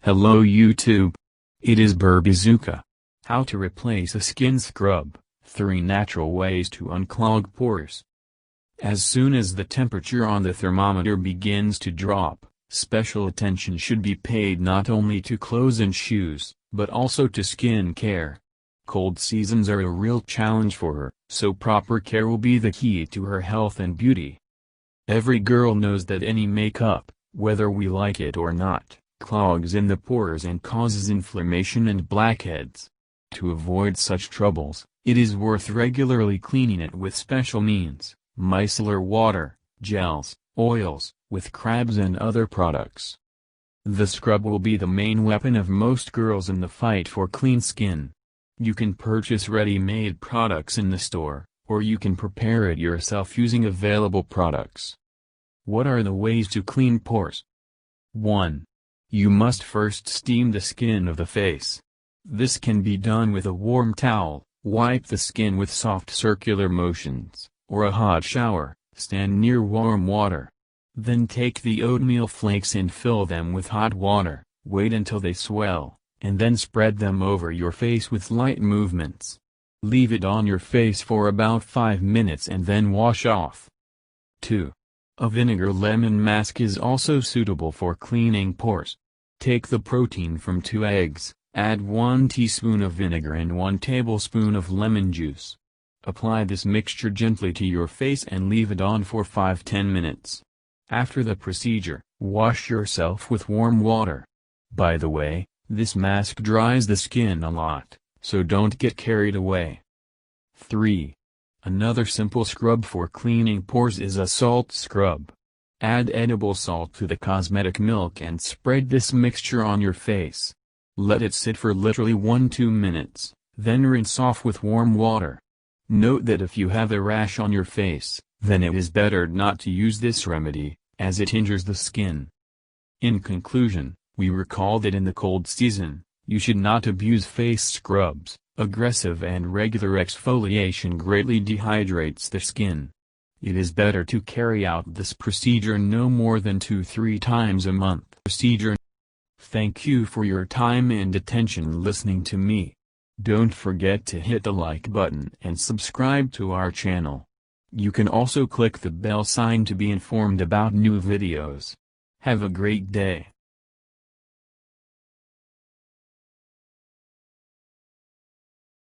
Hello YouTube. It is Burbazooka. How to replace a skin scrub, 3 natural ways to unclog pores. As soon as the temperature on the thermometer begins to drop, special attention should be paid not only to clothes and shoes, but also to skin care. Cold seasons are a real challenge for her, so proper care will be the key to her health and beauty. Every girl knows that any makeup, whether we like it or not, clogs in the pores and causes inflammation and blackheads. To avoid such troubles, it is worth regularly cleaning it with special means, micellar water, gels, oils, with crabs and other products. The scrub will be the main weapon of most girls in the fight for clean skin. You can purchase ready-made products in the store, or you can prepare it yourself using available products. What are the ways to clean pores? 1. You must first steam the skin of the face. This can be done with a warm towel, wipe the skin with soft circular motions, or a hot shower, stand near warm water. Then take the oatmeal flakes and fill them with hot water, wait until they swell, and then spread them over your face with light movements. Leave it on your face for about 5 minutes and then wash off. 2. A vinegar lemon mask is also suitable for cleaning pores. Take the protein from 2 eggs, add 1 teaspoon of vinegar and 1 tablespoon of lemon juice. Apply this mixture gently to your face and leave it on for 5–10 minutes. After the procedure, wash yourself with warm water. By the way, this mask dries the skin a lot, so don't get carried away. 3. Another simple scrub for cleaning pores is a salt scrub. Add edible salt to the cosmetic milk and spread this mixture on your face. Let it sit for literally 1–2 minutes, then rinse off with warm water. Note that if you have a rash on your face, then it is better not to use this remedy, as it injures the skin. In conclusion, we recall that in the cold season, you should not abuse face scrubs. Aggressive and regular exfoliation greatly dehydrates the skin. It is better to carry out this procedure no more than 2–3 times a month. Thank you for your time and attention listening to me. Don't forget to hit the like button and subscribe to our channel. You can also click the bell sign to be informed about new videos. Have a great day.